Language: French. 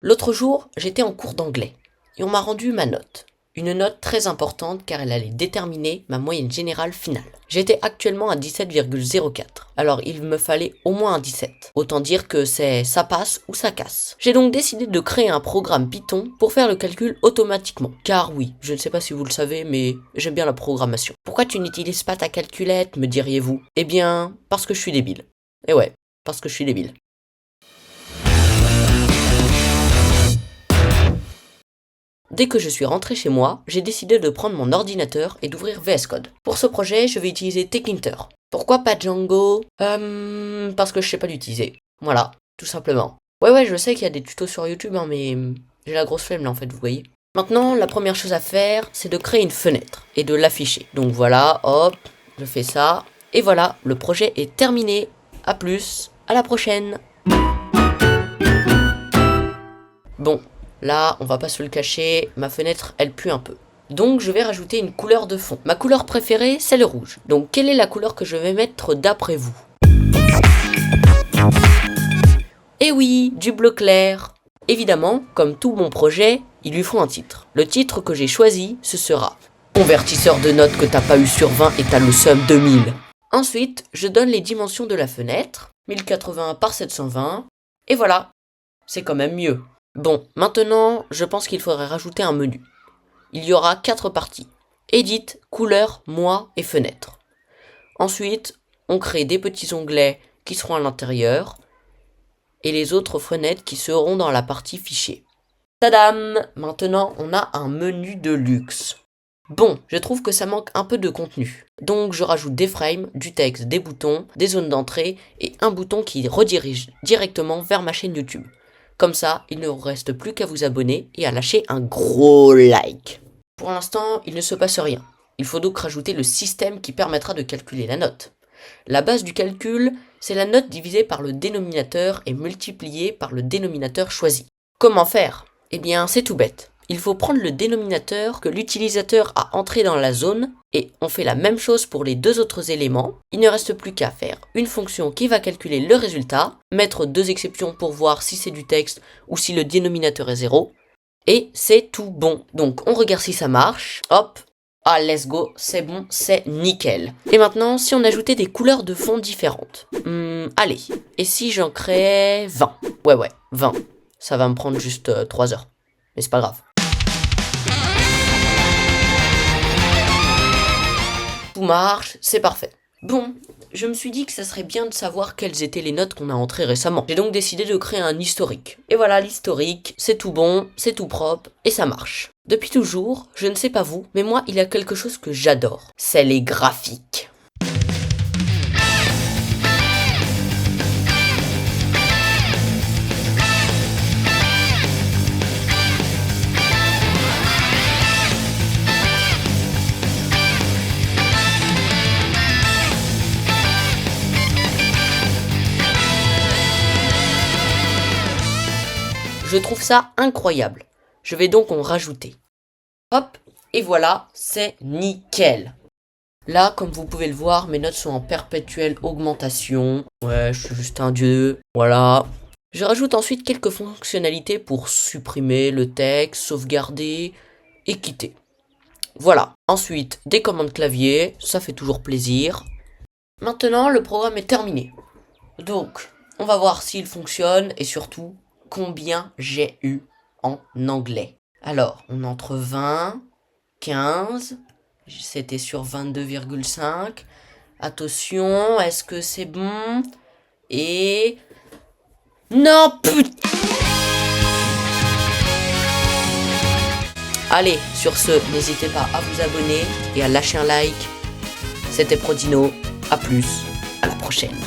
L'autre jour, j'étais en cours d'anglais et on m'a rendu ma note. Une note très importante car elle allait déterminer ma moyenne générale finale. J'étais actuellement à 17,04. Alors il me fallait au moins un 17. Autant dire que c'est ça passe ou ça casse. J'ai donc décidé de créer un programme Python pour faire le calcul automatiquement. Car oui, je ne sais pas si vous le savez, mais j'aime bien la programmation. Pourquoi tu n'utilises pas ta calculette, me diriez-vous? Eh bien, parce que je suis débile. Et ouais, parce que je suis débile. Dès que je suis rentré chez moi, j'ai décidé de prendre mon ordinateur et d'ouvrir VS Code. Pour ce projet, je vais utiliser Tkinter. Pourquoi pas Django? Parce que je sais pas l'utiliser. Voilà, tout simplement. Ouais, je sais qu'il y a des tutos sur YouTube, mais j'ai la grosse flemme là en fait, vous voyez. Maintenant, la première chose à faire, c'est de créer une fenêtre et de l'afficher. Donc voilà, hop, je fais ça. Et voilà, le projet est terminé. A plus, à la prochaine. Bon. Là, on va pas se le cacher, ma fenêtre, elle pue un peu. Donc je vais rajouter une couleur de fond. Ma couleur préférée, c'est le rouge. Donc quelle est la couleur que je vais mettre d'après vous? Eh oui, du bleu clair. Évidemment, comme tout bon projet, il lui faut un titre. Le titre que j'ai choisi, ce sera Convertisseur de notes que t'as pas eu sur 20 et t'as le seum 2000. Ensuite, je donne les dimensions de la fenêtre, 1080 par 720, et voilà, c'est quand même mieux. Bon, maintenant, je pense qu'il faudrait rajouter un menu. Il y aura 4 parties. Edit, couleur, moi et fenêtre. Ensuite, on crée des petits onglets qui seront à l'intérieur et les autres fenêtres qui seront dans la partie fichier. Tadam! Maintenant, on a un menu de luxe. Bon, je trouve que ça manque un peu de contenu. Donc je rajoute des frames, du texte, des boutons, des zones d'entrée et un bouton qui redirige directement vers ma chaîne YouTube. Comme ça, il ne vous reste plus qu'à vous abonner et à lâcher un gros like. Pour l'instant, il ne se passe rien. Il faut donc rajouter le système qui permettra de calculer la note. La base du calcul, c'est la note divisée par le dénominateur et multipliée par le dénominateur choisi. Comment faire? Eh bien, c'est tout bête. Il faut prendre le dénominateur que l'utilisateur a entré dans la zone et on fait la même chose pour les deux autres éléments. Il ne reste plus qu'à faire une fonction qui va calculer le résultat, mettre deux exceptions pour voir si c'est du texte ou si le dénominateur est 0. Et c'est tout bon. Donc on regarde si ça marche. Hop. Ah, let's go, c'est bon, c'est nickel. Et maintenant, si on ajoutait des couleurs de fond différentes. Allez, et si j'en créais 20? Ouais, 20. Ça va me prendre juste 3 heures. Mais c'est pas grave. Tout marche, c'est parfait. Bon, je me suis dit que ça serait bien de savoir quelles étaient les notes qu'on a entrées récemment. J'ai donc décidé de créer un historique. Et voilà, l'historique, c'est tout bon, c'est tout propre, et ça marche. Depuis toujours, je ne sais pas vous, mais moi, il y a quelque chose que j'adore. C'est les graphiques. Je trouve ça incroyable. Je vais donc en rajouter. Hop, et voilà, c'est nickel. Là, comme vous pouvez le voir, mes notes sont en perpétuelle augmentation. Ouais, je suis juste un dieu. Voilà. Je rajoute ensuite quelques fonctionnalités pour supprimer le texte, sauvegarder et quitter. Voilà. Ensuite, des commandes clavier, ça fait toujours plaisir. Maintenant, le programme est terminé. Donc, on va voir s'il fonctionne et surtout combien j'ai eu en anglais. Alors, on est entre 20, 15, c'était sur 22,5. Attention, est-ce que c'est bon? Et... Non, putain! Allez, sur ce, n'hésitez pas à vous abonner et à lâcher un like. C'était Prodino, à plus, à la prochaine.